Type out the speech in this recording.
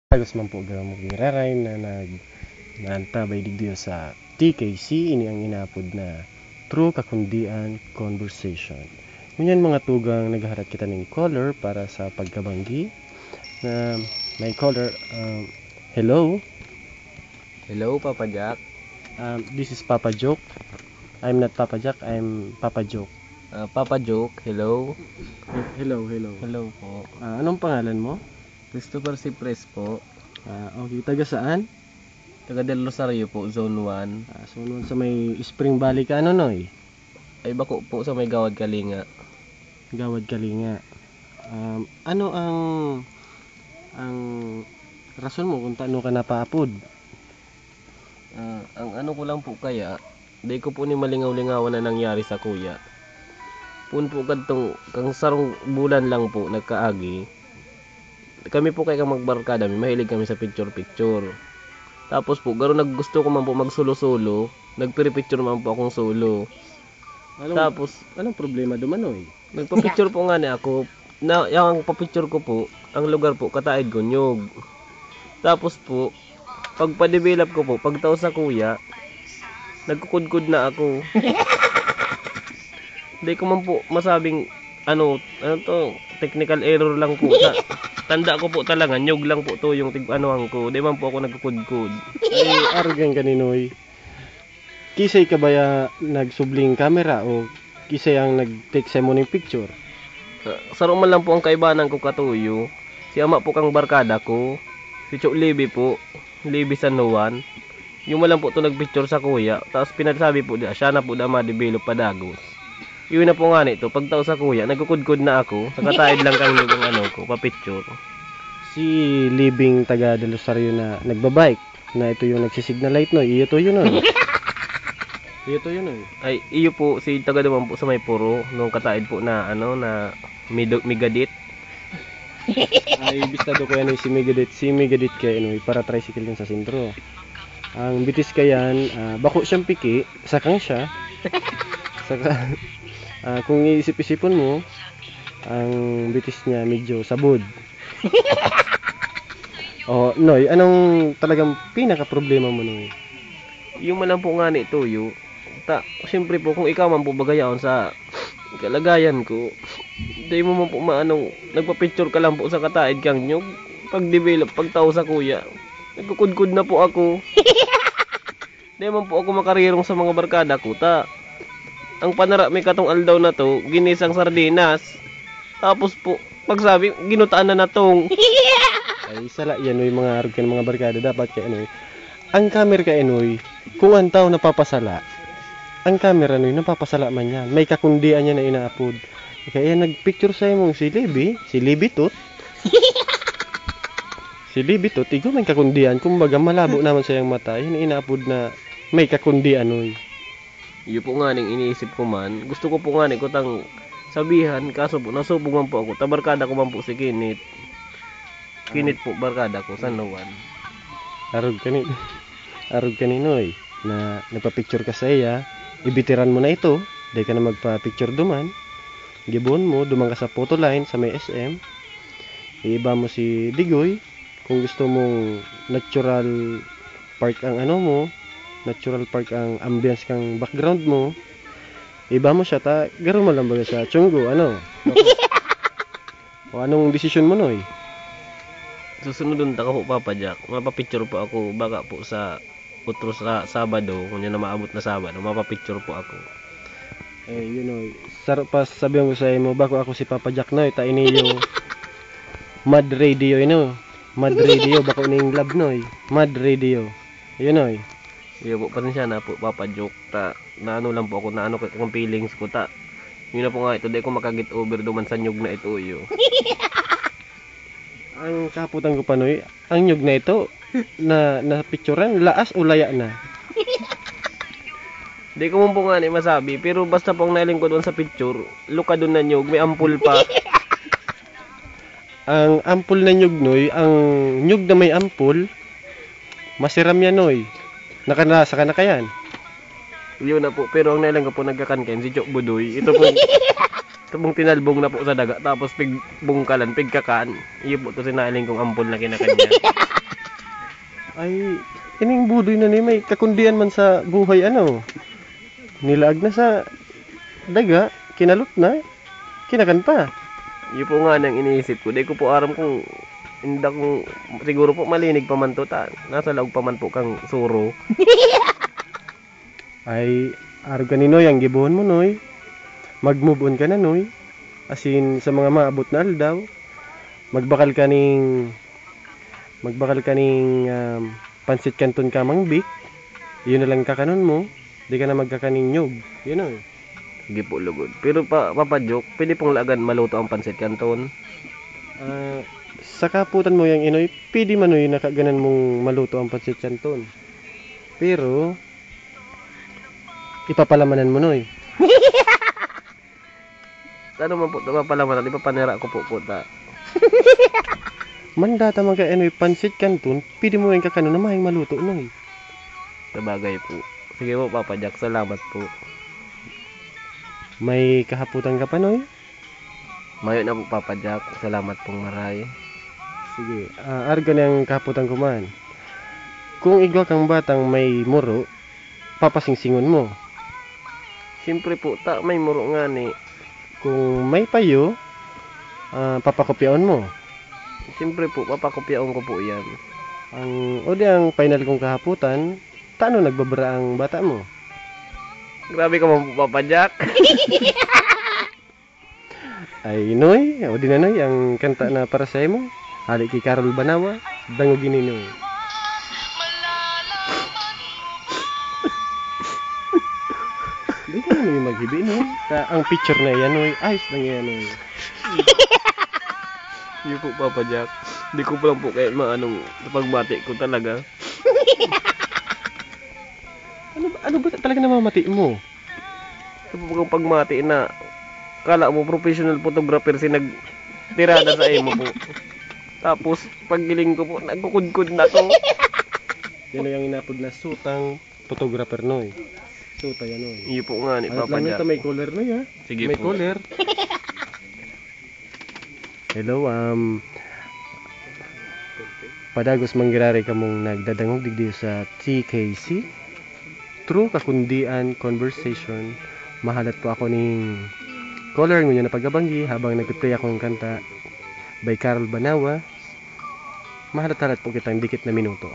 Agos man po mo giraray na naantabay digdiyo sa TKC. Ini ang inaapod na True Kakundian Conversation. Ngunyan mga tugang naghaharap kita ng caller para sa pagkabanggi na may caller. Hello. Hello, Papa Jack. This is Papa Joke. I'm not Papa Jack, I'm Papa Joke. Papa Joke, hello. Hello. Hello po. Anong pangalan mo? Christopher Cipres po. Okay, taga saan? Taga Del Rosario po, Zone 1. So noon sa may Spring Valley ka, ano noy? Ay bako po sa may Gawad Kalinga. Gawad Kalinga. Ano ang rason mo kung taano ka napaapod? Ang ano ko lang po kaya, di ko po ni malingaw-lingawan na nangyari sa kuya. Pun po kadtong kang sarong bulan lang po nagkaagi. Kami po kay kang magbarkada, mahilig kami sa picture-picture. Tapos po, garo naggusto ko man po magsulo-sulo, nagpiri-picture man po akong solo. Anong problema dumanoy? Nagpa-picture po nga ni ako. Na yung pa-picture ko po, ang lugar po Kataid Gunyog. Tapos po, pag pa-develop ko po, pagtao sa kuya, nagkukudkud na ako. Hindi ko man po masabing ano to, technical error lang po. Tanda ko po talaga, nyog lang po to yung anuhan ko. Di man po ako nagkukudkud. Ay, arrogant ka ninoy. Kisay ka ba nagsubling camera o kisay ang nag-take sa mo ng picture? Saro man lang po ang kaibanan ko katuyo. Si ama po kang barkada ko. Si Chok Libby po. Libby San Juan. Yung malang po to nagpicture sa kuya. Tapos pinasabi po siya na po na ma-develop pa Dagos. Yun na po nga nito. Pagtao sa kuya, nagkukudkud na ako. Nakataid lang kang yung ano ko, pa-picture. Si Libing taga Del Rosario na nagbabike. Na ito yung nagsisignal light no. Iyo to yun no. Iyo to yun no. Ay, iyo po. Si taga naman po sa may puro. Nung kataid po na ano, na Migadit. Ay, bistado ko yan si Migadit. Si Migadit kaya ano, para tricycle yan sa sentro. Ang bitis kayan, bako siyang piki, sakang siya. Saka, kung iisip-isipon mo, ang bitis niya medyo sabod. Noy, anong talagang pinaka-problema mo, Noy? Yung malang po nga nito, siyempre po, kung ikaw man po bagayaon sa kalagayan ko, di mo man po nagpa-picture ka lang po sa Kataid kang nyog. Pag-develop, pagtao sa kuya, nagkukudkud na po ako. Di man po ako makarirong sa mga barkada ko, ang panara may katong aldaw na to, ginisang sardinas. Tapos po, pagsabi, ginutaan na natong. Ay, sala yan, Noy, mga arog ka ng mga barkada. Dapat kaya, Noy, ang camera ka, Noy, kung ang tao napapasala, ang camera, Noy, napapasala man yan. May kakundian niya na inaapod. Kaya nagpicture sa mong si Libby tot. Si Libby tot, igo may kakundian. Kumbaga, malabo naman sa iyang mata. Yan inaapod na may kakundian, Noy. Iyo po nga ning iniisip ko man. Gusto ko po nga ni kutang sabihan. Kaso po, nasubog man po ako. Tabarkada ko man po si Kinit. Kinit po, barkada ko, San Juan. Arog ka ni Noy. Na nagpa-picture ka sa iya. Ibitiran mo na ito. Dahil ka na magpa-picture duman. Gibon mo, duman ka sa photo line sa may SM. Iiba mo si Digoy. Kung gusto mong natural park ang ano mo, natural park ang ambience kang background mo, iba mo siya, garo mo lang baga sa Chunggo, ano? O anong desisyon mo, Noy? Susunod dun taka po, Papa Jack. Mapapicture po ako, baka po sa utro sa Sabado, kung yun na maabot na Sabado, mapapicture po ako. Yun, Noy. Pa sabihan ko sa mo, bako ako si Papa Jack, Noy, ini yung Mad Radio, Mad Radio, bako na yung lab, Noy. Mad Radio. Yun, Noy. Iyo po, pasensya na po, Papa Joke. Na ano lang po ako, na ano kang feelings ko, yun na po nga ito, di ko makagit over duman sa nyug na ito, iyo. Ang kaputan ko pa, Noy, ang nyug na ito, na picturean, laas o laya na? Di ko mo po nga masabi, pero basta pong nailing ko doon sa picture, luka doon na nyug, may ampul pa. Ang ampul na nyug, Noy, ang nyug na may ampul, masiram yan, Noy. Nakanasa ka na kayan. Yun na po, pero ang nailang ko po nagkakanken, si Chok Budoy. Ito po, Tabong tinalbong na po sa daga, tapos pigbungkalan, pigkakan. Iyo po to sinaling kong ampol na kinakanya. Ay, ining budoy na ni may kakundian man sa buhay ano. Nilaag na sa daga, kinalot na, kinakanta. Iyo po nga nang iniisip ko. Di ko po aram kung hindi kung siguro po malinig pa man to ta. Nasa laog pa man po kang suro. Ay, araw kanino yang gibuhon mo noy. Mag-move on ka na noy. As in, sa mga maabot na aldaw, magbakal ka ning pansit kanton ka mangbik. Yun na lang kakanon mo. Di ka na magkakaning nyog. Yun o. Sige po lugod. Pero papadjok, pwede pong lagan maluto ang pansit kanton. Sa kaputan mo yang inoy, pwede man noy nakaganan mong maluto ang pansit kanton. Pero, ipapalamanan mo noy. Ano man po ito papalaman, di pa panira ko po ta. Mandata mga enoy pansit kanton, pwede mo yung kakano na mahing maluto noy. Sabagay po. Sige po Papa Jack, salamat po. May kahaputan ka pa noy? Mayo na po Papa Jack, salamat pong maray. Sige, arga ng kahaputan ko man. Kung igwa kang batang may muro, papasingsingon mo. Siyempre po, may muro nga ni. Kung may payo, papakopyaon mo. Siyempre po, papakopyaon ko po yan. Ang final kong kahaputan, taano nagbabara ang bata mo? Grabe ka man po Papa Jack. Ay, Noy, o di na Noy, ang kanta na para sa mo. Hali kay Carol Banawa, dangogin ni Noy. Di ka naman yung maghibi, Noy. Ang picture na yan, Noy, ayos lang yan, Noy. Hindi po Papa Jack. Hindi ko pa lang po kahit maanong pagbati ko talaga. Ano ba talaga namamati mo? Ito po kang pagmati na kala mo professional photographer si nagtirada sa imo po. Tapos paggiling ko po nagkukudkud na to. Yan na yung inapod na sutang photographer, Noy. Suta yan, Noy. Iyo po nga ni At Papa lang Jack. ito may color, Noy, ha? Sige May po. color. Hello, padagos manggirari ka mong nagdadangog digdi sa TKC. True kakundian conversation. Mahalat po ako ning color ngunyan na pagabanggi habang nagpiplay akong kanta by Carol Banawa. Mahalat-halat po kitang dikit na minuto.